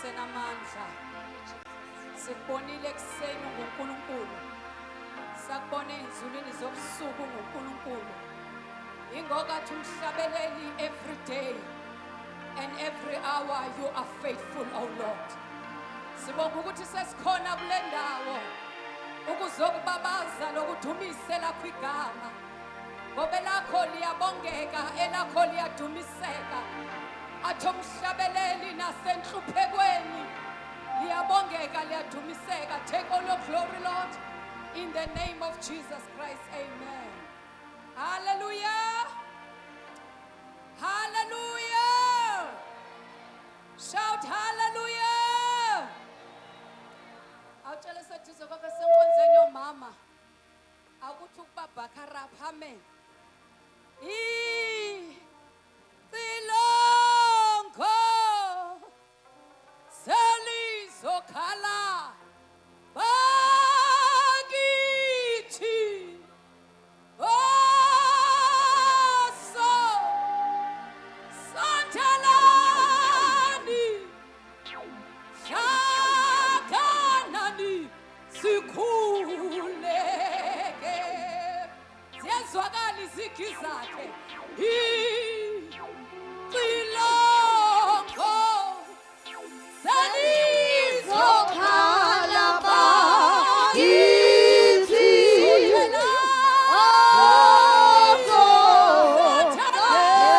senamandla. Sikubonile kuseni nguNkulunkulu. Sakubona ezulwini zobusuku nguNkulunkulu. Ingokathi umhlabeleli every day and every hour you are faithful, oh Lord. Sibonga ukuthi sesikhona kule ndawo ukuzokubabaza lokudumise lakho igama. Ngoba lakho liyabongeka, elakho liyadumiseka. Athi umhlabeleli nasenhluphekweni liyabongeka, liyadumiseka. Take all your glory, Lord, in the name of Jesus Christ. Amen. Hallelujah. Hallelujah. Shout hallelujah. Awutshela sethu kwakhe senkonzeni yomama. Akuthi ukubabhakarapha. Amen. Silongo selizokhala bakithi oso santalani shakanani sikhuleke ziyazwakala izigi zakhe. Silongo selizokhala bakithi oso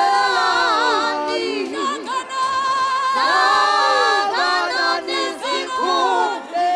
santalani shakanani sikhuleke.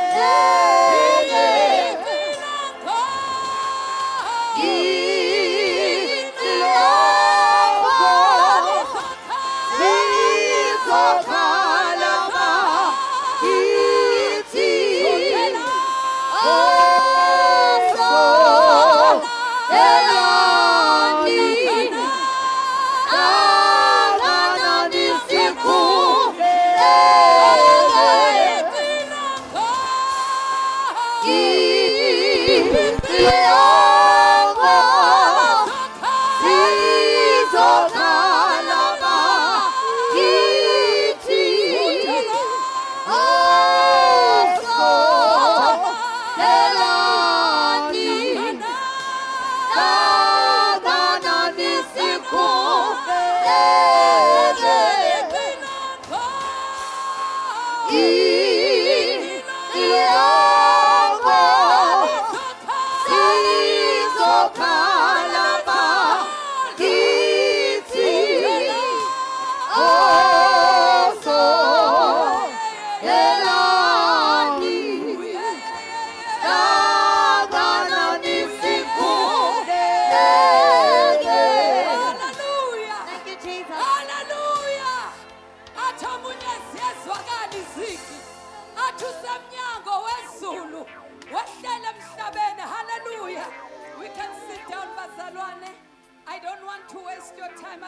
I don't want to waste your time.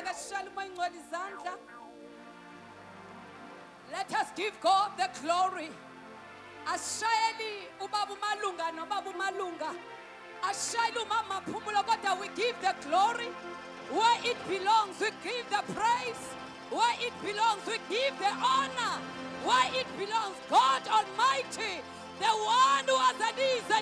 Let us give God the glory. Ashayeli ubabu malunga no babu malunga. Ashayeli umama phumulo kodwa we give the glory where it belongs. We give the praise where it belongs. We give the honor where it belongs. God Almighty, the one who has and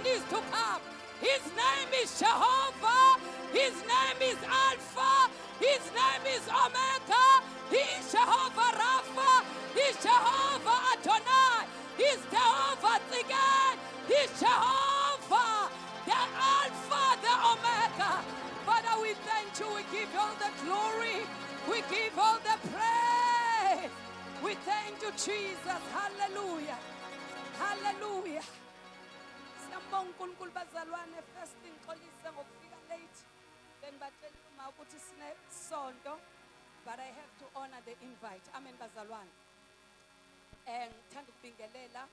is to come. His name is Jehovah. His name is Alpha. His name is Omega. He is Jehovah Rapha. He is Jehovah Adonai. He is Jehovah Tzigad. He is Jehovah, the Alpha, the Omega. Father, we thank you. We give you all the glory. We give all the praise. We thank you, Jesus. Hallelujah. Hallelujah. uNkulunkulu bazalwane, first ngixolise ngokufika late. Then batshela uma ukuthi sine sonto, but I have to honor the invite. Amen bazalwane. Ngithanda ukubingelela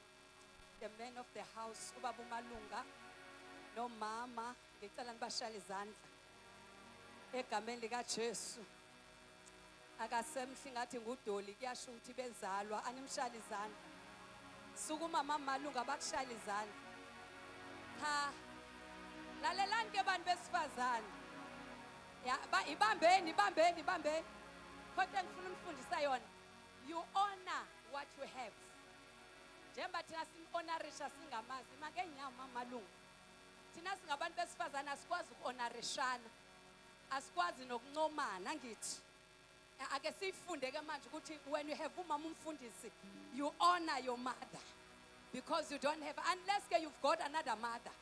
the men of the house, ubaba uMalunga nomama, ngicela nibashayele izandla egameni lika Jesu. Akasemhli ngathi ngudoli kuyasho ukuthi bezalwa, animshayele izandla. Sukuma mama Malunga bakushayele izandla. Ha, lalelani ke bantu besifazane. Ya, ibambeni. Kodwa ngifuna umfundisa yona. You honor what you have. njengoba thina sim-honorisha singamazi makenyawo mamalungu thina singabantu besifazane asikwazi uku-honorishana asikwazi nokuncomana ngithi ake siyifunde ke manje ukuthi when you have umama umfundisi you honor your mother because you don't have unless ke you've got another mother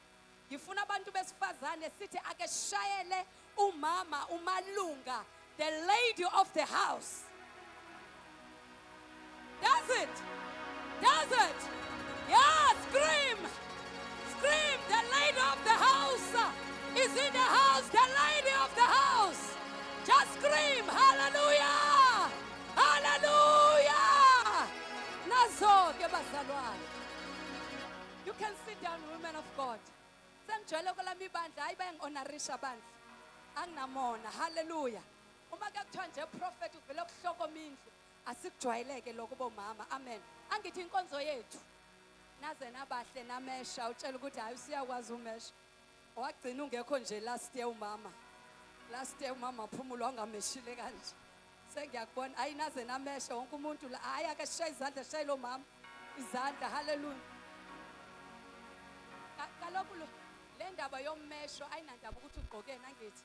ngifuna abantu besifazane sithi ake shayele umama umalunga the lady of the house does it yeah scream the lady of the house is in the house the lady of the house just scream hallelujah nazo ke bazalwane you can sit down women of God sengijwayele kolami ibandla hayi bayangi-honorisha bandla anginamona hallelujah uma ke kuthiwa nje prophet uvele kuhloko mindlu asikujwayeleke lokho bomama amen angithi inkonzo yethu naze nabahle namesha utshela ukuthi hayi usiyakwazi umesha wagcina ungekho nje last year umama aphumula wangameshile kanje sengiyakubona hayi naze namesha wonke umuntu la hayi ake sishaye izandla sishaye lo mama izandla hallelujah kaloku le ndaba yommesho ayinandaba ukuthi ugqoke nangithi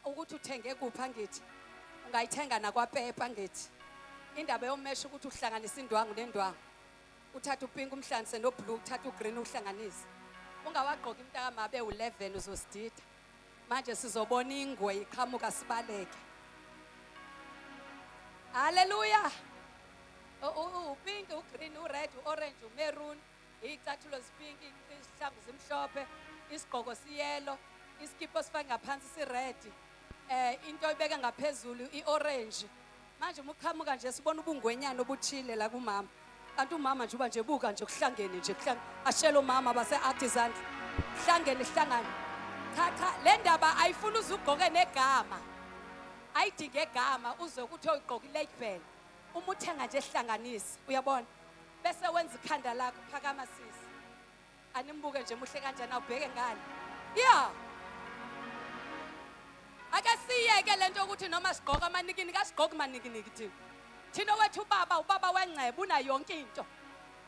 ukuthi uthenge kuphi angithi ungayithenga nakwapepa ngithi indaba yommesho ukuthi uhlanganisa indwangu nendwangu uthatha upink umhlanganise noblue uthatha ugreen uhlanganise ungawagqoka imntaka mabe u11 uzosidida manje sizobona ingwe iqhamuka sibaleke haleluya upink ugreen ured uorange umaroon icathulo zipink isihlangu zimhlophe isigqoko siyelo iskipo sifake ngaphansi sired into ibeke ngaphezulu iorange manje umuqhamuka nje sibona ubungwenyana obuthile la kumama kanti umama nje uba nje buka nje kuhlangene nje ashela umama base artisan hlangene hlangana cha le ndaba ayifuna uzugqoke negama ayidinge egama uzokuthi uyigqoka ilabel uma uthenga nje ehlanganisa uyabona bese wenza ikhanda lakho phakama sisi animbuke nje muhle kanjani awubheke ngani yeah ake siyeke lento ukuthi noma sigqoka amanikini kasigqoki manikiniki thina wethu ubaba wencebe una yonke into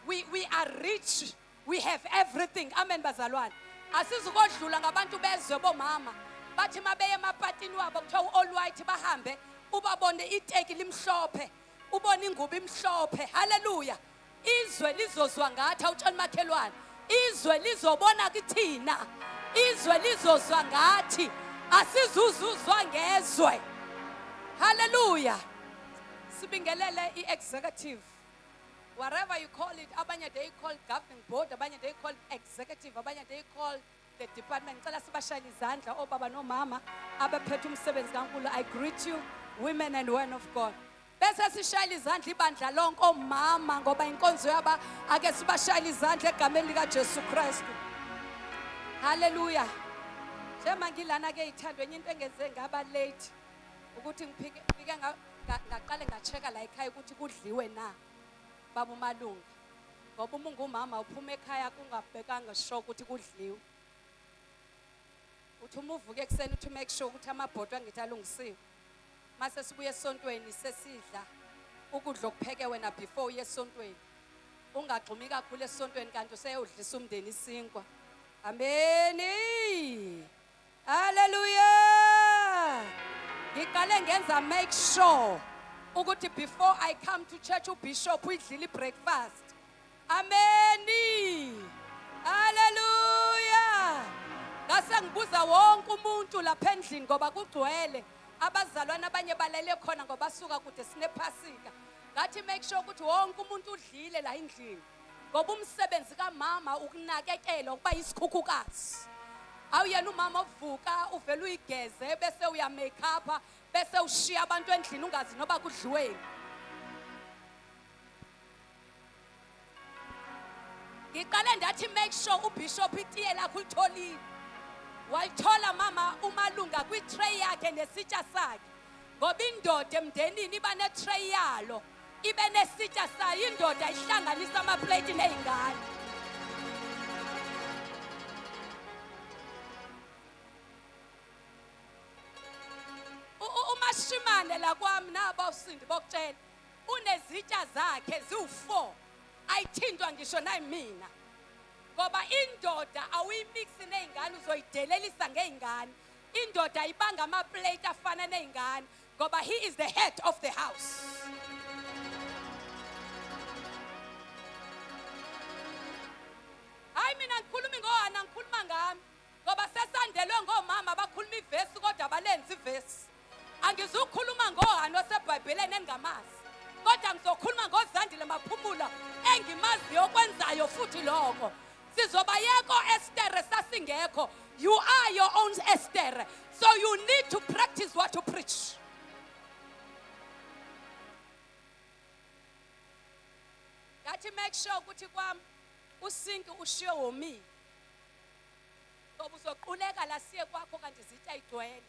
we are rich we have everything amen bazalwane asizukodlula ngabantu bezwe bomama bathi mabeye emapatini wabo kuthiwa all white bahambe ubabone iteki limhlophe ubone ingubo imhlophe haleluya izwe lizozwa ngathi awutshela makhelwane izwe lizobona kithina izwe lizozwa ngathi asizuzuzwa ngezwe haleluya sibingelele i-executive whatever you call it abanye they call governing board abanye they call executive abanye they call the department ngicela sibashayele izandla obaba nomama abaphethe umsebenzi kaNkulunkulu I greet you women and men of God bese sishayela izandla ibandla lonke omama ngoba inkonzo yaba ake sibashayele izandla egameni lika Jesu Kristu haleluya njengoba ngilana ke ithandwe enye into engenze ngaba late ukuthi ngifike ngaqale ngacheka la ekhaya ukuthi kudliwe na baba umalunga ngoba uma ungumama uphuma ekhaya kungabhekanga sure ukuthi kudliwe uthi uma uvuke ekseni uthi make sure ukuthi amabhodo angithi alungisiwe mase sibuye esontweni sesidla ukudla okupheke wena before uye esontweni ungagxumi kakhulu esontweni kanti useyodlisa umndeni isinkwa ameni hallelujah ngiqale ngenza make sure ukuthi before I come to church ubishop uyidlile breakfast ameni hallelujah ngase ngibuza wonke umuntu lapha endlini ngoba kugcwele abazalwana abanye balele khona ngoba basuka kude sinephasika ngathi make sure ukuthi wonke umuntu udlile la endlini ngoba umsebenzi kaMama ukunakekela ukuba isikhukhukazi awuyena umama uvuka uvela uyigeze bese uya make up bese ushiya abantu endlini ungazi noba kudliweni ngiqale ndathi make sure ubishop itiye lakho ulitholile walithola mama umalunga kwi-tray yakhe nesitsha sakhe ngoba indoda emndenini iba ne-tray yalo ibe nesitsha sayo indoda ihlanganisa amaplate nezingane umashimane la kwami naba usindi bokutshela unezitsha zakhe ziwu4 ayithintwa ngisho nayimina ngoba indoda awuyimixi nezingane uzoyidelelisa ngeingane indoda ibanga amaplate afana nezingane ngoba he is the head of the house. Hayi mina ngikhuluma ngohana ngikhuluma ngami ngoba sesandelwe ngomama abakhuluma ivesi kodwa balenza ivesi. Angizukhuluma ngohana oseBhayibhelini engamazi kodwa ngizokhuluma ngoZandile Maphumulo engimaziyo okwenzayo futhi lokho. Sizobayeko Esther sasingekho. You are your own Esther. So you need to practice what you preach. Yathi make sure ukuthi kwami usinki ushiye womi. Ngoba uzoquleka la siye kwakho kanti zitsha igcwele.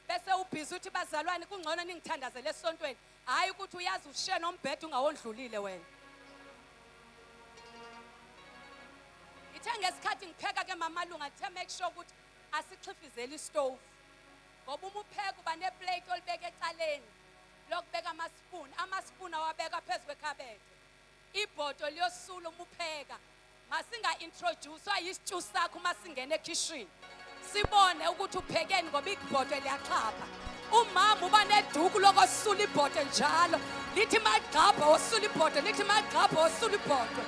Bese ubhizi uthi bazalwane kungcono ningithandazele esontweni. Hayi ukuthi uyazi ushiye nombhedo ungawondlulile wena. Ithe ngesikhathi ngipheka ke mamalunga ngithe make sure ukuthi asixhifizele istove. Ngoba uma upheka uba neplate olibeka ecaleni lokubeka amaspoon awabeka phezu kwekhabethe. Ibhodo liyosula uma upheka. Masinga introduce ayisitshu sakho masingena ekitchen. Sibone ukuthi uphekeni ngoba ibhodo liyaxhapha. Umama uba neduku lokosula ibhodo njalo. Lithi magqabha osula ibhodo, lithi magqabha osula ibhodo.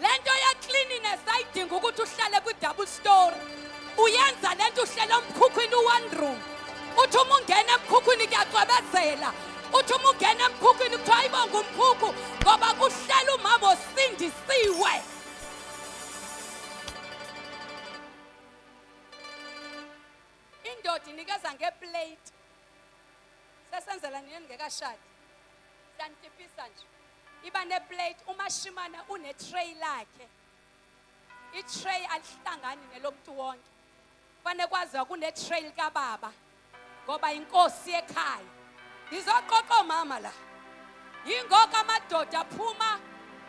Lento ya cleanliness ayidinga ukuthi uhlale ku double story. Uyenza lento uhlele umkhukhwini one room. Uthi uma ungena emkhukhwini kuyacwebezela. Uthi uma ungena emkhukhwini kuthiwa ayibonga umkhukhu ngoba kuhlela umama osindisiwe. Indoda inikeza ngeplate. Sesenzela nini ngekashadi. Santipisa nje. Iba neplate umashimana une tray lakhe. I-tray alihlangani nelomuntu wonke. Fane kwaziwa kune tray lika baba ngoba inkosi ekhaya. Izoqoqa mama la. Yingoko amadoda aphuma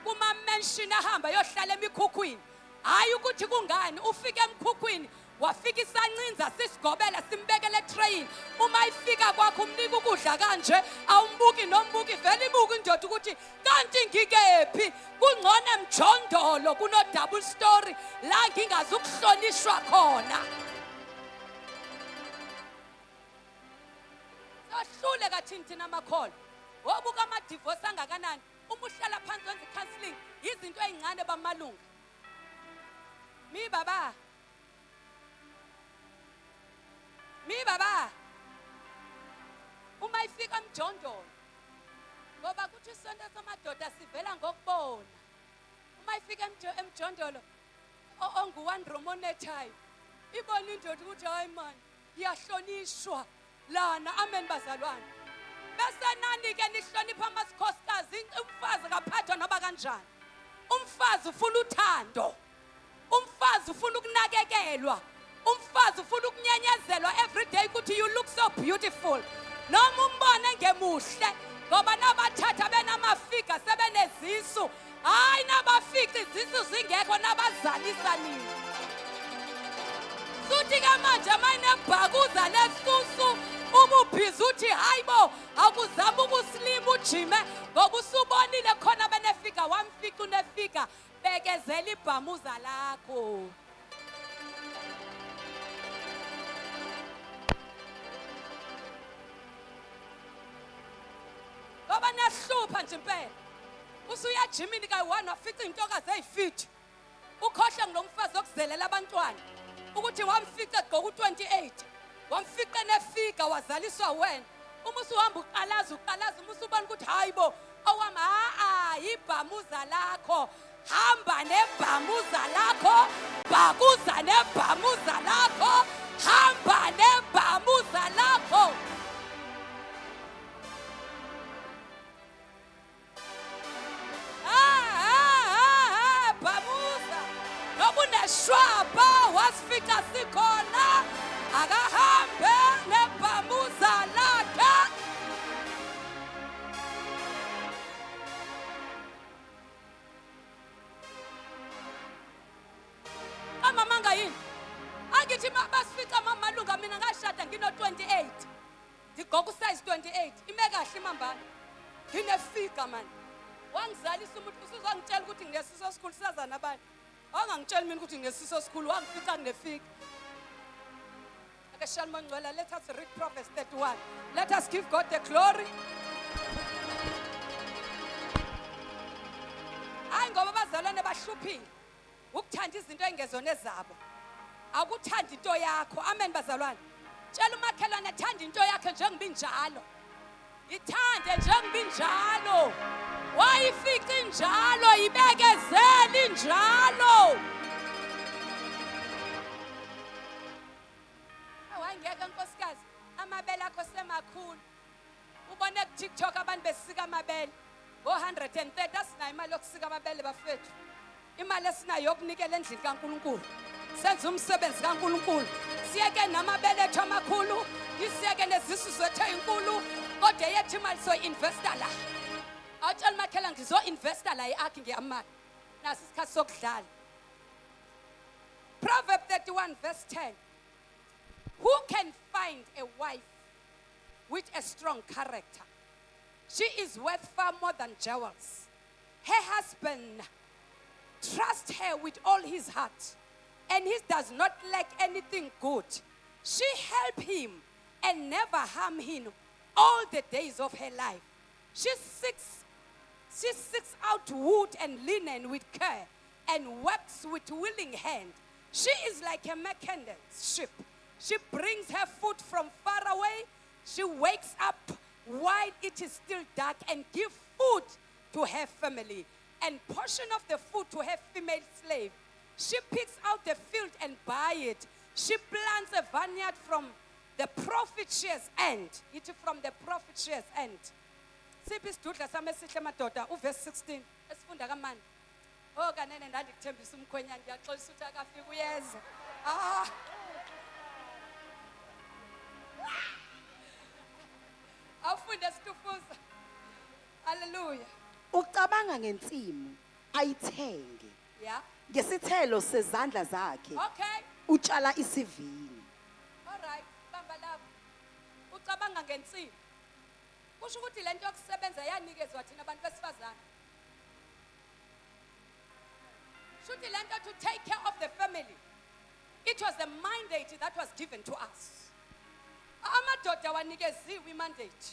kuma mansion ahamba yohlala emikhukhwini. Hayi ukuthi kungani ufike emkhukhwini wafika isancinza sisigobela simbekele train. Uma ifika kwakho umnika ukudla kanje awumbuki nombuki vele ibuka indoda ukuthi kanti ngikephi kungcono emjondolo kuno double story la ngingazi ukuhlonishwa khona. Sahlule kathini namakholo wobuka ama divorce angakanani uma uhlala phansi wenza counseling izinto ezincane bamalunga. Mi baba uma ifika emjondolo ngoba kuthi isonto samadoda sivela ngokubona. Uma ifika emjondolo ongu-one room onethayo ibona indoda ukuthi hayi man iyahlonishwa lana. Amen bazalwane. Bese nani ke nihlonipha amasikhosikazi. Umfazi kaphathwa noba kanjani. Umfazi ufuna uthando. Umfazi ufuna ukunakekelwa. Umfazi ufuna ukunyenyezelwa every day ukuthi you look so beautiful. Noma umbone ngemuhle ngoba nabathatha benamafiga sebenezisu. Hayi nabafica izisu zingekho nabazalisa nini. Suthi ke manje mayinebhakuza lesusu ububhizi uthi hayibo akuzama ukuslim ujime ngoba usubonile khona benefika wamfica unefika bekezela ibhamuza lakho. Ngoba nahlupha nje impela. Usuya jimini kayi-1 wafica intokazi ezifit. Ukhohle ngilomfazi okuzelela abantwana. Ukuthi wamfica egqoka u28 wamfica nefiga wazaliswa wena. Uma usuhamba uqalaza uma usubona ukuthi hayibo awama ibhamuza lakho. Hamba nebhamuza lakho, bhakuza nebhamuza lakho, hamba nebhamuza lakho. Bhamuza nobuneshwaba wasifica sikhona akahambe nebhamuza lakhe. Mama ngayini angithi basifica mamalunga mina ngashada ngino 28 ngigoka size 28 imeka kahle imambane. Nginefika man. Wangizalisa umuntu usuzongitshela ukuthi nginesiso esikhulu sazana abantu. Awungangitshela mina ukuthi nginesiso esikhulu, wangifica nginefika. Ake Shalom Ngcwele, let us read Proverbs 31. Let us give God the glory. Hayi ngoba bazalwane bahluphile. Ukuthanda izinto engezona ezabo. Akuthanda into yakho. Amen bazalwane. Tshela umakhelwane thanda into yakhe njengoba injalo. Ithande njengoba injalo. Wayifica injalo, ibekezele injalo. Awangeke nkosikazi, amabele akho semakhulu. Ubone ku TikTok abantu besika amabele. Ngo130 asinayo imali yokusika amabele bafethu. Imali esinayo yokunikela endlini kaNkuluNkulu. Senza umsebenzi kaNkuluNkulu. Siyeke namabele ethu amakhulu, isiyeke nezisu zethu ezinkulu, kodwa yethu imali so investor la. Awutshela makhela ngizo investor la iakhi ngiyamali. Nasi isikhathi sokudlala. Proverbs 31 verse 10. Who can find a wife with a strong character? She is worth far more than jewels. Her husband trusts her with all his heart, and he does not lack anything good. She helps him and never harm him all the days of her life. She seeks out wood and linen with care and works with willing hand. She is like a merchant ship. She brings her food from far away. She wakes up while it is still dark and gives food to her family and portion of the food to her female slave. She picks out the field and buys it. She plants a vineyard from the profit she has earned. It is from the profit she has earned. Siphi isidudla sami esihle madoda uverse 16 esifunda kamani. Oh kanene ndandikuthembisa umkhwenyana ngiyaxolisa ukuthi akafika uyeza. Awufunde situfuza. Hallelujah. Ucabanga ngensimu ayithenge. Yeah. Ngesithelo sezandla zakhe. Okay. Utshala isivini. All right. Bamba lapho. Ucabanga ngensimu. Kusho ukuthi lento yokusebenza yanikezwa thina abantu besifazana. Shuthi lento to take care of the family. It was a mandate that was given to us. Amadoda wanikeziwe imandate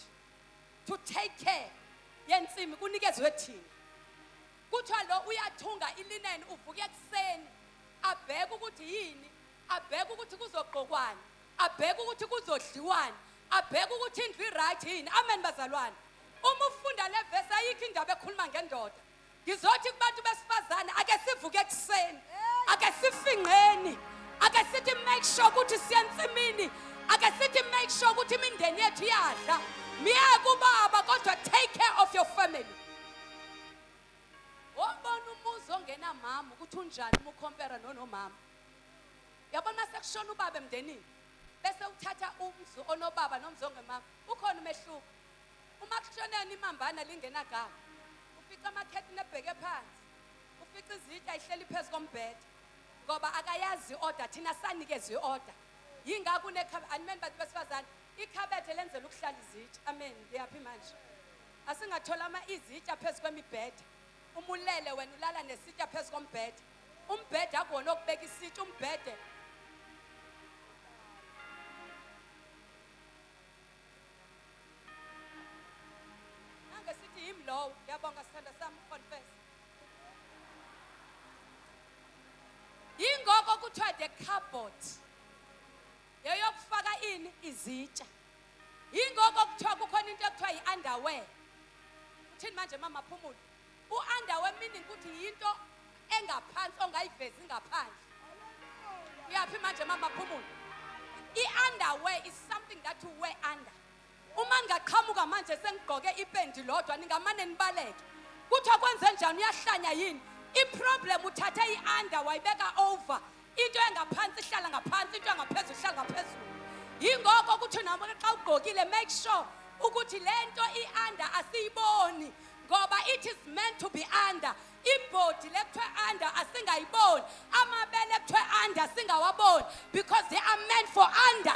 to take care yensimu kunikezwe thina. Kuthiwa lo uyathunga ilineni uvuke ekseni abheke ukuthi yini, abheke ukuthi kuzogqokwani, abheke ukuthi kuzodliwani, abheke ukuthi indlu iright yini. Amen bazalwane. Uma ufunda le verse ayikho indaba ekhuluma ngendoda. Ngizothi kubantu besifazane ake sivuke ekseni, ake sifinqeni, ake sithi make sure ukuthi siyensimini, ake sithi make sure ukuthi imindeni yethu iyadla. Miya kubaba kodwa take care of your family. Wabona umuzi ongena mama ukuthi unjani uma ucompare nonomama. Yabona sekushona ubaba emndenini. Bese uthatha umzi onobaba nomzi ongemama. Ukhona umehluko. Uma kushoneni imambana lingena gama. Ufica amakhethini ebheke phansi. Ufica izitsha ihleli phezu kombhede. Ngoba akayazi order thina sanikezwe order. Yingakho unekhabethe amen bathi besifazane ikhabethe lenzela ukuhlala izitsha. Amen. Ngiyaphi manje? Asingathola izitsha phezu kwemibhede. Umulele wena ulala nesitsha phezu kombhede. Umbhede akona okubeka isitsha umbhede. Nange sithi yimlow. Ngiyabonga sithanda sami confess. Yingoko kuthiwa the cupboard. Yeyokufaka ini izitsha. Yingoko kuthiwa kukhona into ekuthiwa yi-underwear. Uthini manje mama Phumulo? U-underwear meaning ukuthi yinto engaphansi ongayivezi ngaphandle. Uyaphi manje mama Phumulo? I-underwear is something that you wear under. Uma ngaqhamuka manje sengigqoke ipendi lodwa ningamane nibaleke. Kuthiwa kwenze njani uyahlanya yini? I-problem uthatha i-under wayibeka over. Into engaphansi ihlala ngaphansi, into engaphezulu ihlala ngaphezulu. Yingoko ukuthi nami xa ugqokile make sure ukuthi lento i-under asiyiboni ngoba it is meant to be under. Ibhodi lekuthiwa under asingayiboni, amabele ekuthiwa under singawaboni because they are meant for under.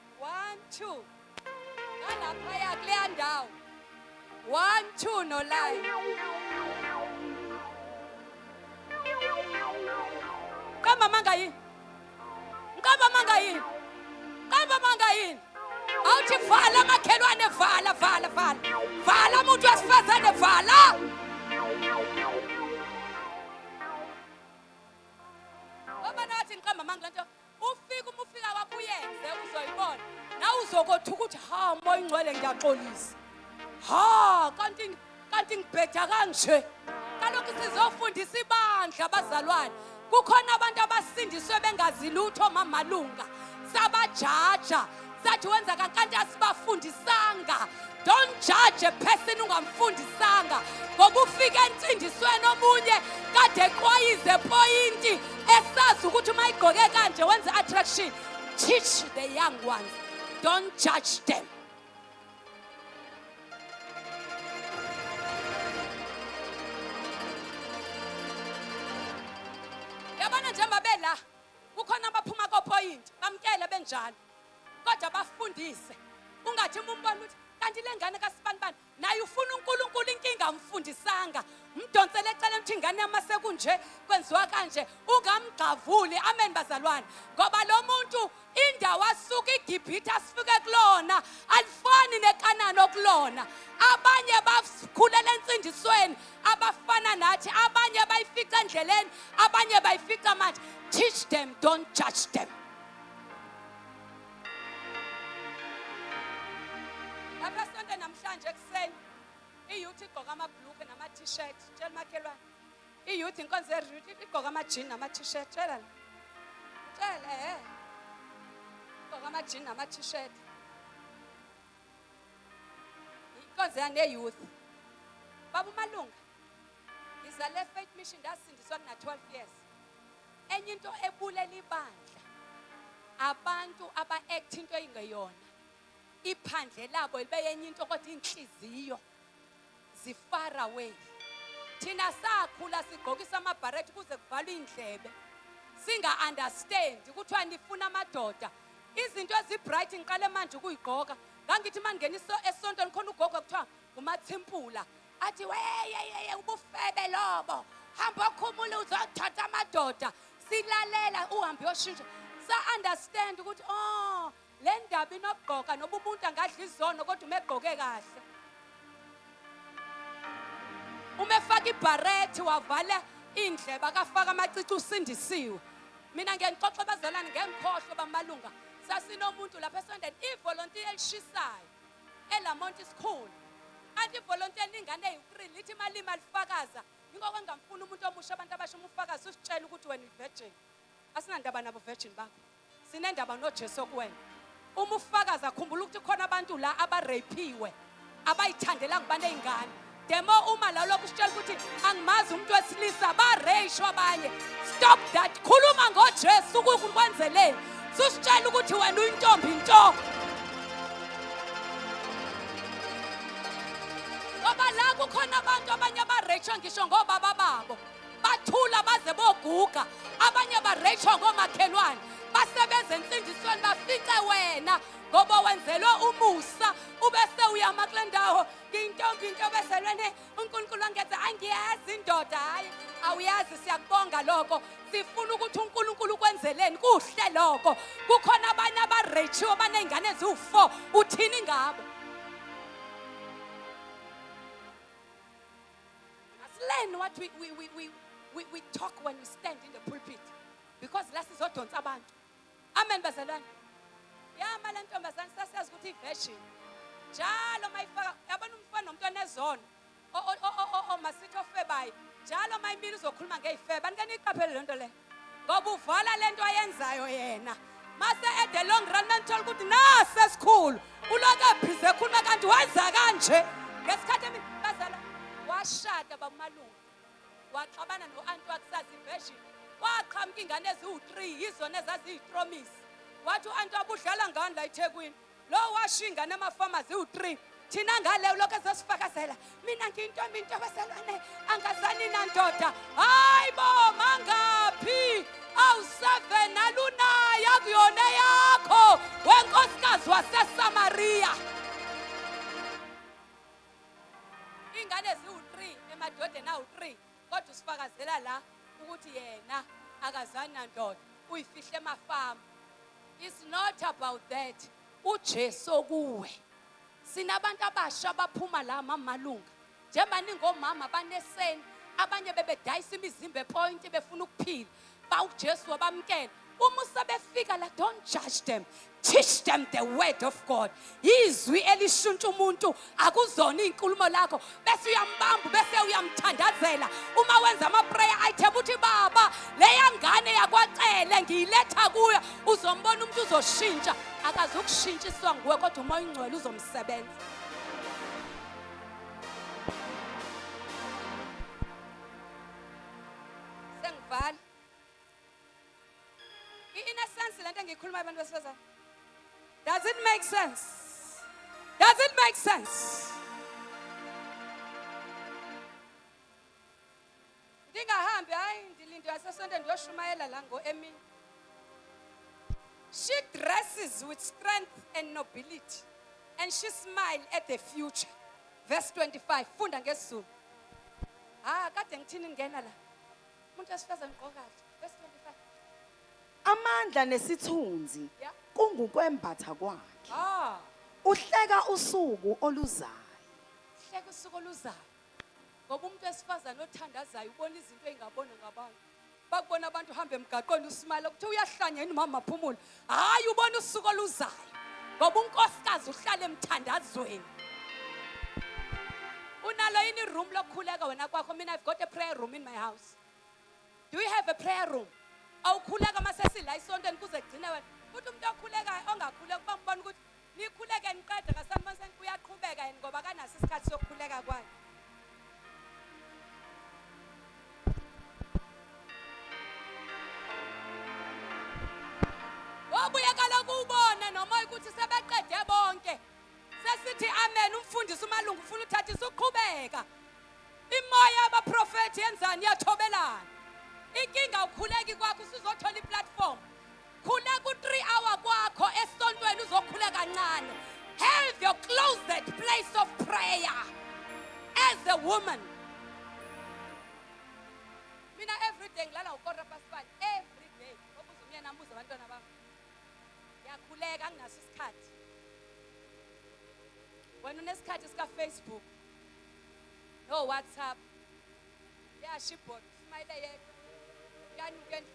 1 2 ngalaphaya kuleya ndawo 1 2 no line kamba mangayini awuthi vala makhelwane vala umuntu wesifazane vala ngoba nathi ngiqamba manga lento ufika kwakho uyenze uzoyibona nawe uzokotha ukuthi ha moya ingcwele ngiyaxolisa kanti ngibheda kanje kaloku sizofundisa ibandla abazalwane kukhona abantu abasindiswe bengazi lutho mamalunga sabajaja sathi wenza kanti asibafundisanga. Don't judge a person ungamfundisanga ngoba ufika entsindisweni omunye kade kwayize point esazi ukuthi uma igqoke kanje wenza attraction. Teach the young ones, don't judge them. Yabona njengoba bela kukhona abaphuma ko point bamkele benjalo kodwa bafundise ungathi umbona ukuthi kanti lengane kaSibanibani naye ufuna uNkulunkulu inkinga amfundisanga umdonsele ecela ukuthi ingane yamase kunje kwenziwa kanje ungamgqavuli. Amen bazalwane, ngoba lo muntu indawo asuka iGibhithe asifike kulona alifani neKanani okulona. Abanye bakhulela entsindisweni abafana nathi, abanye bayifica endleleni, abanye bayifica manje. Teach them, don't judge them. Lapha sonke namhlanje ekseni iyouth igqoka amabhuluku nama t-shirt. Tshela makhelwane iyouth inkonzo yeRuth igqoka amajini nama t-shirt. Tshela igqoka amajini nama t-shirt. Inkonzo yaneyouth baba umalunga ngizale Faith Mission ndasindiswa na 12 years. Enye into ebulela ibandla abantu aba-act into engeyona iphandle labo libe yenye into kodwa inhliziyo zifar away. Thina sakhula sigqokisa amabharethi kuze kuvalwe indlebe singa understand kuthiwa nifuna amadoda izinto ezibright ngiqale manje ukuyigqoka. Ngangithi mangena esontweni khona ugogo kuthiwa nguMathempula athi weye ubufebe lobo hamba okhumula uzothatha amadoda. Silalela uhambe yoshintsha sa understand ukuthi le ndaba inokugqoka noba umuntu angadla izono kodwa umegqoke kahle. Umefaka ibharethi wavala indlebe akafaka amacici usindisiwe. Mina ngiyangixoxa abazalwane ngengikhohlwe bamalunga sasinomuntu lapha esondeni ivolunteer elishisayo eLamont School. Anti volunteer ningane eyi3 lithi imali malifakaza ingoko ngamfuna umuntu omusha abantu abasha umufakazi usitshela ukuthi wena uvirgin. Asinandaba nabo virgin bakho, sinendaba noJesu kuwena. Uma ufakaza akhumbula ukuthi khona abantu la abarepiwe abayithandelanga banezingane. Demo uma la lokhu usitshela ukuthi angimazi umuntu wesilisa bareyisho abanye. Stop that. Khuluma ngoJesu ukukwenzeleni. Susitshela ukuthi wena uyintombi into. Ngoba la kukhona abantu abanye abareyisho ngisho ngobaba babo. Bathula baze boguga. Abanye bareyisho ngomakhelwane. Basebenza entsindisweni bafice wena ngoba wenzelwe umusa ubese uyama kule ndawo intombi into beselwene uNkulunkulu angethe angiyazi indoda. Hayi awuyazi siyakubonga lokho sifuna ukuthi uNkulunkulu kwenzeleni kuhle lokho. Kukhona abanye abarechiwe abanezingane eziwu4 uthini ngabo. Learn what we talk when we stand in the pulpit because last is what don't abantu. Amen bazalwane. Yama le ntombazane sasiyazi ukuthi iversion njalo mayifaka yabona umfana nomuntu onezono masithi ofebayo njalo mayimili uzokhuluma ngeyifeba. Anikani iqaphele lento le ngoba uvala lento ayenzayo yena mase at the long run mentol ukuthi nase sikhulu uloke ebhize ekhuluma kanti wenza kanje ngesikhathi bazalwane washada bamalungu waxabana noanti wakusazi version waqhamuka ingane eziwu3 yizona ezaziyipromise. Wathi uanti wabudlala ngani la eThekwini lo washinga namafama ziwu3 thina ngale lokho ezosifakazela mina ngiyintombi into abaselwane angazani nandoda. Hayibo mangaphi awu7 alunaya kuyona yakho wenkosikazi umfazi waseSamaria. Ingane eziwu-3 emadodeni awu-3 kodwa usifakazela la ukuthi yena akazani nandoda uyifihle emafama. It's not about that. uJesu kuwe. Sinabantu abasha abaphuma la mamalunga. Njengoba ningomama baneseni abanye bebedayisa imizimba epoint befuna ukuphila. Ba uJesu wabamkela. Uma usebefika la, don't judge them. Teach them the word of God. Izwi elishuntsha umuntu akuzona inkulumo lakho bese uyambamba bese uyamthandazela. Uma wenza ama prayer item uthi baba leya ngane yakwacele ngiyiletha kuyo uzombona umuntu uzoshintsha akazukushintshiswa nguwe kodwa umoya ongcwele uzomsebenza. Sengivala in a sense lento ngikhuluma abantu besifazane. Does it make sense? Does it make sense? Ndingahambi hayi ndilindwe asesonto ndiyoshumayela la ngoEmini. She dresses with strength and nobility and she smiles at the future. Verse 25. Funda ngesizulu. Kade ngithini ngena la. Umuntu asifazane ugqoka. Verse 25. Amandla nesithunzi Yeah. kungukwembatha kwakhe. Uhleka usuku oluzayo. Hleka usuku oluzayo. Ngoba umuntu wesifazane othandazayo ubona izinto ezingabonwa ngabantu. Bakubona abantu hamba emgaqweni usmile ukuthi uyahlanya yini mama Phumulo. Hayi ubona usuku oluzayo. Ngoba unkosikazi uhlala emthandazweni. Unalo yini room lokukhuleka wena kwakho? Mina I've got a prayer room in my house. Do you have a prayer room? Awukhuleka masesila isontweni kuze kugcine wena. Futhi umuntu okhulekayo ongakhuleka bambona ukuthi nikhuleke niqede ngasambona uyaqhubeka yini ngoba kanaso isikhathi sokukhuleka kwakhe. Wabuyeka lokubona noma ukuthi sebeqede bonke. Sesithi amen umfundisi umalungu ufuna uthatha isuqhubeka. Imoya yabaprofeti yenzani yathobelana. Inkinga ukhuleki kwakho usuzothola iplatform. Khuleka u3 hour kwakho esontweni uzokhuleka kancane. Have your closet place of prayer as a woman. Mina every day ngilala ukora pasipali every day. Ngokuthi umyeni ambuza abantwana bami. Yakhuleka anginaso isikhathi. Wena unesikhathi sika Facebook. No WhatsApp. Yeah, shipboard. Smile yedwa. Yani ukendla.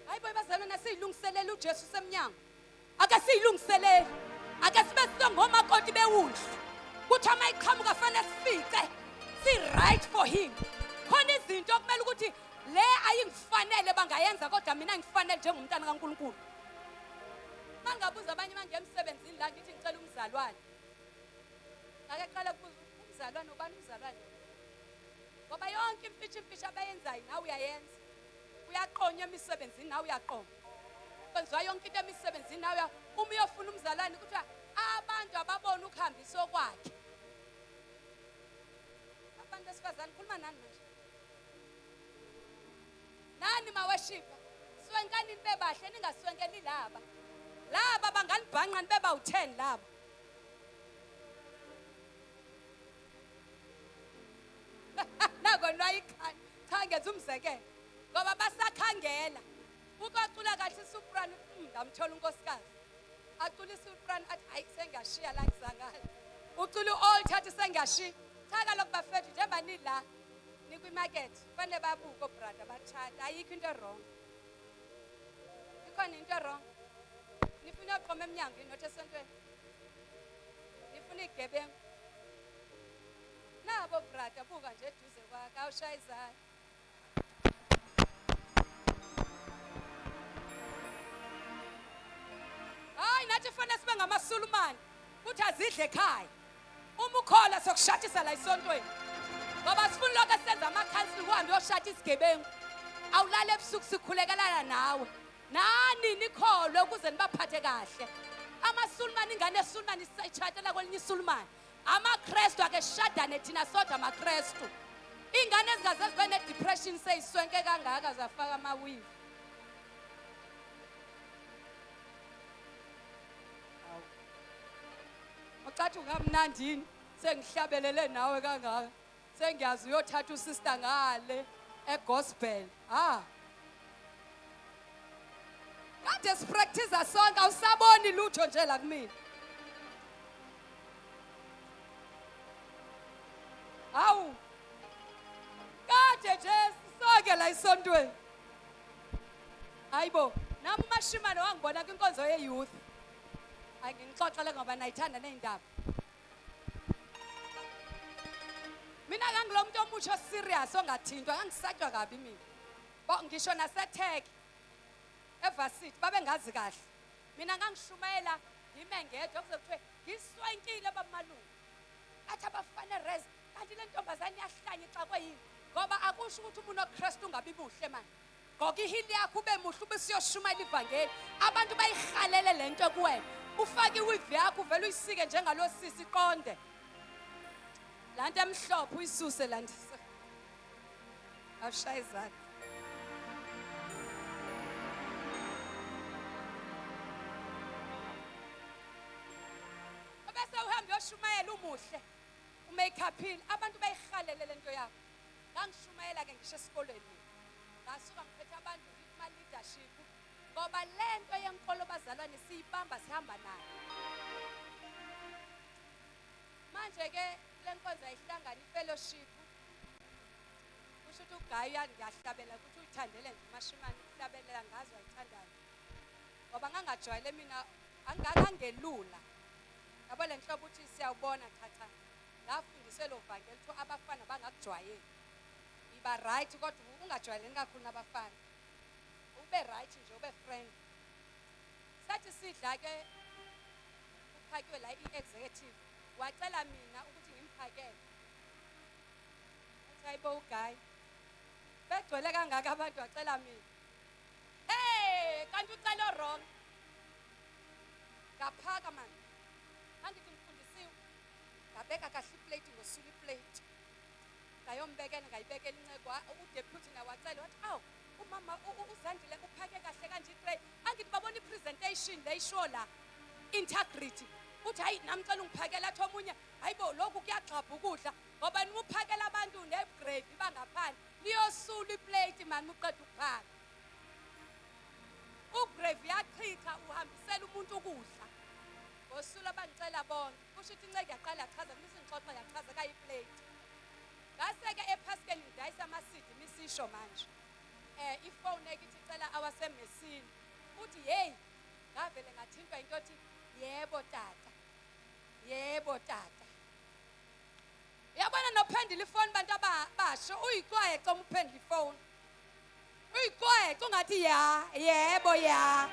Hayibo bazalwane nasiyilungiselele uJesu semnyango. Ake siyilungiselele. Ake sibe singomakoti bewundlu. Kuthi ama iqhamuka fanele sifice. Si right for him. Khona izinto okumele ukuthi le ayingifanele bangayenza kodwa mina ngifanele njengomntana kaNkulunkulu. Mangabuza abanye mangemsebenzini la ngithi ngicela umzalwane. Ake qala kubuza umzalwane ubani umzalwane? Ngoba yonke imfitshi abayenzayo nawe uyayenza. Uyaqonya emisebenzini nawe uyaqoma. Kwenziwa yonke into emisebenzini nawe uma uyofuna umzalwane kuthiwa abantu ababona ukuhambisa kwakhe. Abantu besifazane khuluma nani manje? Nani mawashipa? Swenkani nibe bahle ningaswenkeli laba. Laba banganibhanqa nibe bawu10 laba. Nako noyikhanya cha ngenza umzekelo ngoba basakhangela ukwacula kahle iSuprano ngamthola unkosikazi acula iSuprano athi hayi sengiyashiya la ngizangala ucula uOld athi sengiyashiya cha kaloku bafethu njengoba nila nikwimarket fanele babuke obrother bachata ayikho into wrong ikhona into wrong nifuna uqoma eminyango inothi esontweni nifuna igebengu nabo brother buka nje eduze kwakhe awushayizayo hayi nathi fanele sibe ngamaSulumane kuthi azidle ekhaya uma ukhola sokushathisa la isontweni ngoba sifuna lokho senza amakhansili kuhambe yoshata isigebengu awulale ebusuku sikhulekelana nawe nani nikholwe ukuze nibaphathe kahle amaSulumane ingane eSulumane isichatela kwelinye iSulumane amaKristu ake shadane thina sodwa amaKristu Ingane ezingaze zibe ne-depression seyiswenke kangaka zafaka amawivi. Ucathi ungamnandini sengihlabelele nawe kangaka. Sengiyazi uyothatha usister ngale egospel. Kade sipractice sonke awusaboni lutho nje la kumina. Awu. Kade nje sonke la isontweni. Hayibo, nami umashimane wangibona kwinkonzo ye-youth. Angixoxele ngoba nayithanda neindaba. Mina ngangilomuntu omusha serious ongathintwa, ngangisatshwa kabi mina. Ngisho naseTech eVarsity babengazi kahle. Mina ngangishumayela yime ngedwa kuzokuthiwe ngiswenkile bamalungu. Athi abafana rest kanti le ntombazane yahlanya ixakwe yini? Ngoba akusho ukuthi umuntu oKristu ungabi buhle manje. Ngoba ihili yakho ube muhle ube siyoshumayela ivangeli. Abantu bayihalele lento kuwena. Ufake iwivi yakho uvela uyisike njengalo sisi iqonde. Lanto emhlophe uyisuse landisa. Awushaya izandla. Bese uhamba uyoshumayela umuhle. Umakeupile abantu bayihalele lento yakho. Ngangishumayela ke ngisho esikoleni. Ngasuka ngiphethe abantu kuma leadership ngoba lento yenkolo bazalwane siyibamba sihamba nayo. Manje ke lenkonzo ayihlangana ifellowship. Kusho ukuthi uGayi ngiyahlabela ukuthi uyithandele nje umashimane ukuhlabelela ngazo ayithandayo. Ngoba ngangajwayele mina angelula. Yabo le nhlobo uthi siyawubona thatha. Ngafundiswe lo vangeli ukuthi abafana bangakujwayeli. Iba right kodwa ungajwayeleni kakhulu nabafana. Ube right nje ube friend. Sathi sidla ke uphakiwe la i-executive. Wacela mina ukuthi ngimphakele. Hayibo uGayi. Begcwele kangaka abantu wacela mina. Hey, kanti ucela wrong. Ngaphaka manje. Angithi ngifundisiwe. Ngabeka kahle iplate ngosula iplate. Ngayombekela ngayibekela incekwa uDeputy na wacela wathi awu umama uzandile uphake kahle kanje iplate. Angithi babona ipresentation leyisho la integrity. Uthi hayi namcela ungiphakela athi omunye hayibo lokhu kuyagxabha ukudla ngoba nimuphakela abantu negravy bangaphandle niyosula iplate manje uqeda ukuphaka. Ugravy yachitha uhambisela umuntu ukudla. Ngosula bangicela bonke. Kusho ukuthi inceke yaqala yachaza kumisa ngixoxa yachaza kayi plate. Ngase ke ePaskeni ngidayisa amasidi misisho manje. Ifone ekithi icela awasemesini. Uthi hey ngavele ngathintwa into ethi yebo tata. Yebo tata. Yabona nophendula ifone bantu abasho uyiqwaye xa uphendula ifone. Uyiqwaye ungathi ya yebo ya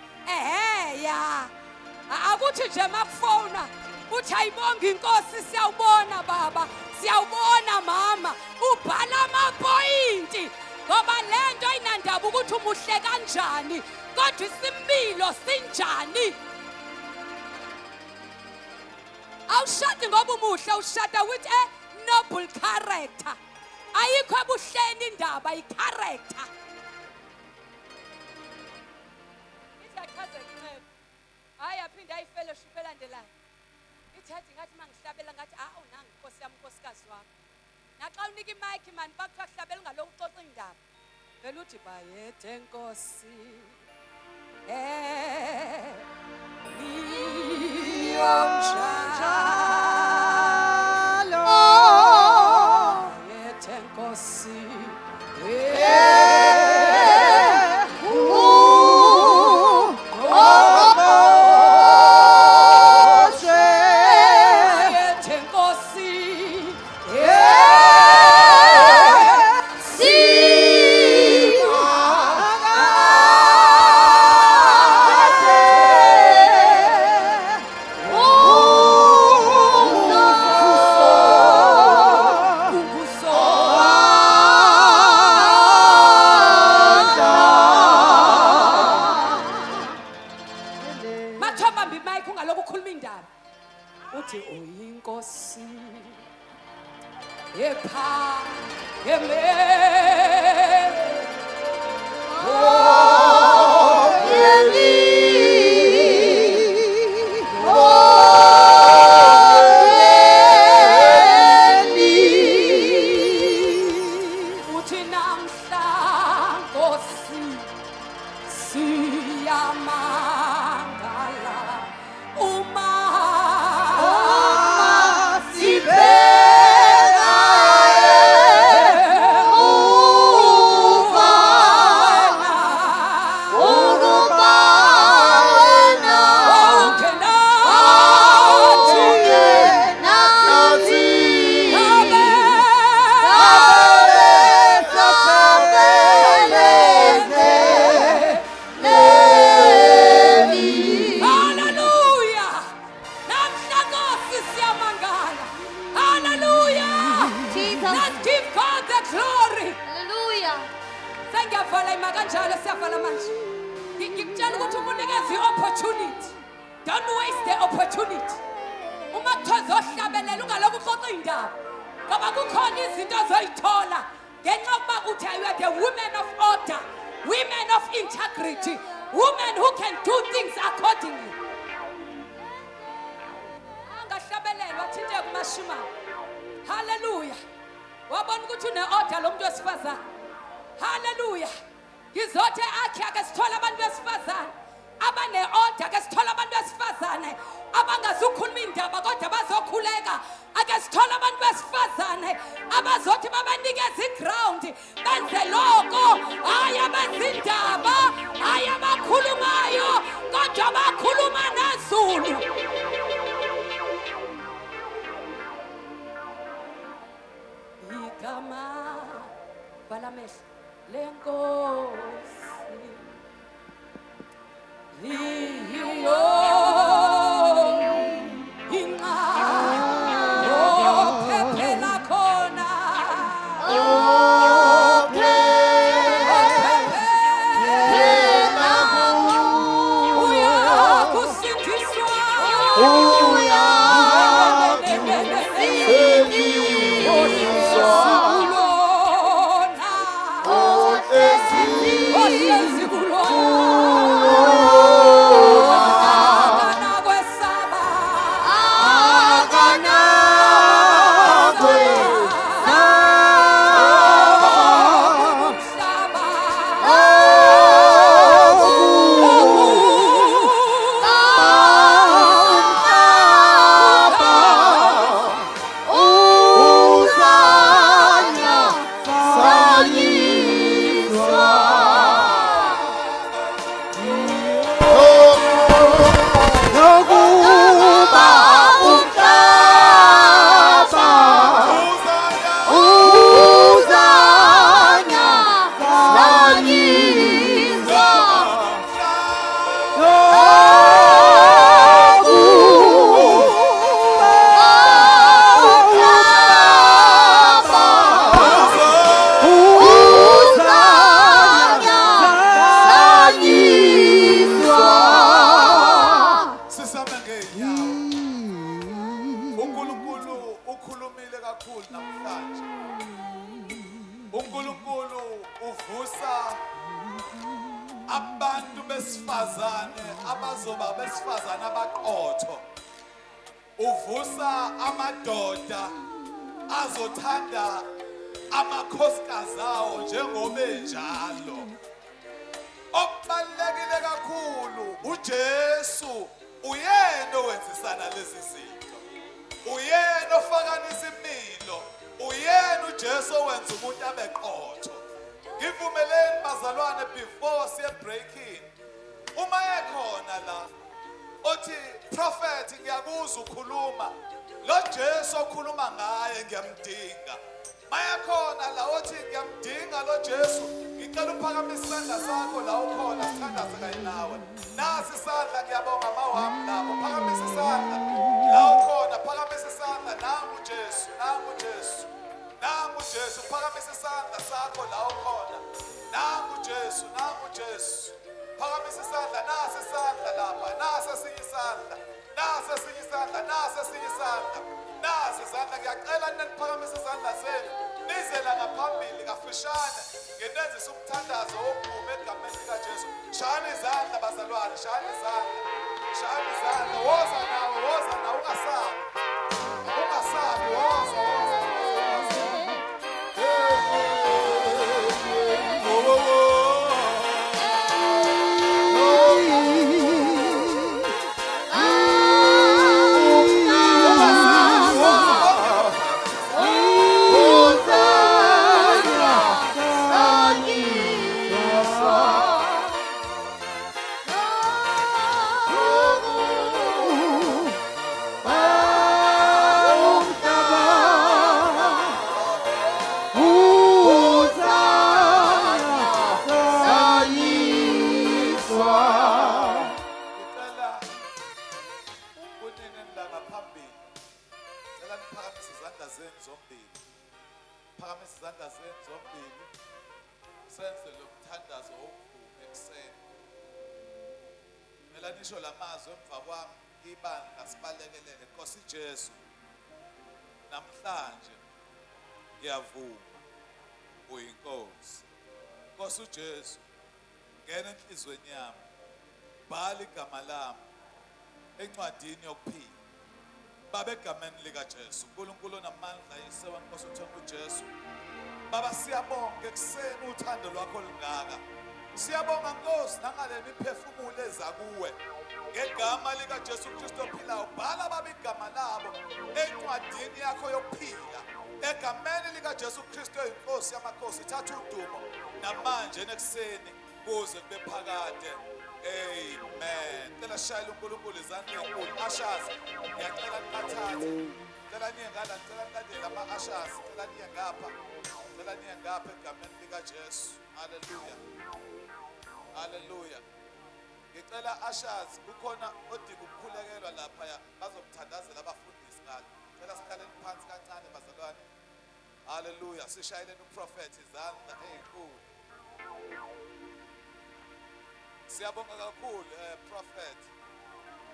ya. Akuthi nje makufona uthi ayibonga inkosi siyawubona baba siyawubona mama ubhala amaphoyinti ngoba lento inandaba ukuthi umuhle kanjani kodwa isimpilo sinjani. Awushadi ngoba umuhle ushada with a noble character. Ayikho ebuhleni indaba i-character. Hayi aphinde ayifellowship elandelayo. Ithi ngathi mangihlabela ngathi nangi inkosi yami unkosikazi wami. Naxa unika imic man bakuthiwa hlabela ngaloku uxoxa indaba. Vele uthi bayethe inkosi. Njalo bayethe inkosi. Nasi esinye isandla, nasi esinye isandla. Nasi izandla, ngiyacela niphakamise izandla zenu. Nize la ngaphambili kafishane. Ngenenzisa umthandazo wokuvume egameni likaJesu. Shayani izandla bazalwane, shayani izandla. Shayani izandla, woza nawe, ungasabi. Ungasabi, woza. Senze lo mthandazo wokuvuka ekuseni. Mela nisho lamazwi emva kwami ibandla sibalekelele. Nkosi Jesu, namhlanje ngiyavuma uyinkosi. Nkosi uJesu, ngena enhlizweni yami, bhala igama lami encwadini yokuphila. Baba, egameni likaJesu, uNkulunkulu onamandla, yisewe Nkosi uthemba uJesu. Baba, siyabonga ekuseni uthando lwakho olungaka. Siyabonga Nkosi nangale miphefumulo eza kuwe. Ngegama likaJesu Kristu ophilayo, bhala baba igama labo encwadini yakho yokuphila. Egameni likaJesu Kristu oyinkosi yamakhosi, thatha udumo namanje nekuseni kuze kube phakade. Amen. Cela shayela uNkulunkulu izandla enkulu. Ushers, ngiyacela nibathathe. Cela niye ngala, cela nilandele ama-ushers. Cela niye ngapha. Cela niye ngapha egameni likaJesu. Haleluya. Haleluya. Ngicela ushers, kukhona odinga ukukhulekelwa laphaya, bazomthandazela abafundisi ngalo. Cela sikhaleni phansi kancane bazalwane. Haleluya. Sishayeleni uprofeti izandla ezinkulu. Siyabonga kakhulu prophet.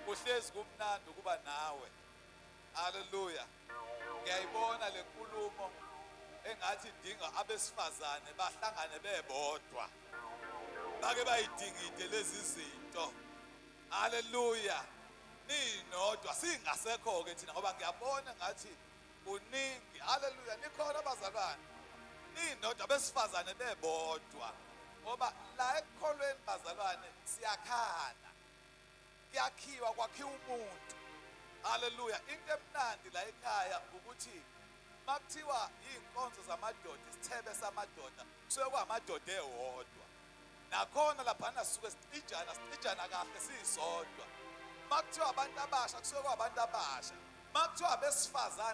Uhlezi kumnandi ukuba nawe. Haleluya. Ngiyayibona le nkulumo engathi idinga abesifazane bahlangane bebodwa. Bake bayidingide lezi zinto. Haleluya. Ninodwa singasekho ke thina ngoba ngiyabona ngathi uningi. Haleluya. Nikhona abazalwane. Ninodwa besifazane bebodwa. Ngoba la ekholweni bazalwane siyakhana. Kuyakhiwa kwakhiwa umuntu. Haleluya. Into emnandi la ekhaya ukuthi makuthiwa inkonzo zamadoda, isithebe samadoda, kusuke kwamadoda ewodwa. Nakhona laphana sisuke sicijana kahle sisodwa. Makuthiwa abantu abasha, kusuke kwabantu abasha. Makuthiwa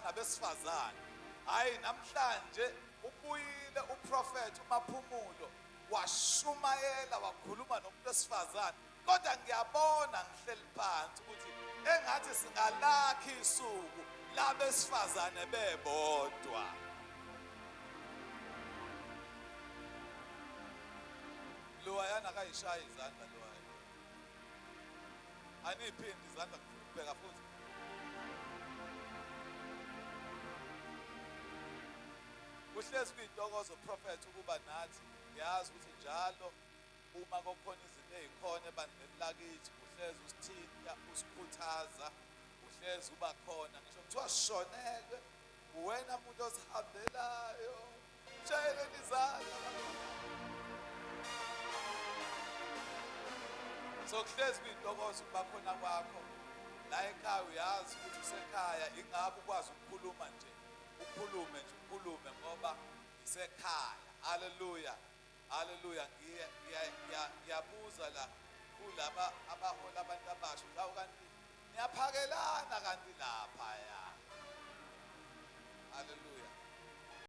abesifazane. Hayi, namhlanje ubuyile uprofeti uMaphumulo washumayela wakhuluma nomuntu wesifazane. Kodwa ngiyabona ngihleli phansi ukuthi engathi singalakha isuku labesifazane bebodwa. Loyana kayishaya izandla loyana. Aniphindi izandla kubheka futhi. Uhlezi kuyintokozo prophet ukuba nathi. Ngiyazi ukuthi njalo uma kokhona izinto ezikhona ebandleni lakithi uhlezi usithinta, usikhuthaza, uhlezi uba khona. Ngisho kuthiwa sishonelwe, uwena muntu osihambelayo. Shayeleni izandla. So kuhlezi kuyintokozo ukuba khona kwakho. La ekhaya uyazi ukuthi usekhaya, ingabe ukwazi ukukhuluma nje. Ukhulume ngoba isekhaya. Haleluya. Haleluya. Ngiyabuza la kulaba abahola abantu abasha, lawo kanti niyaphakelana kanti lapha ya. Haleluya.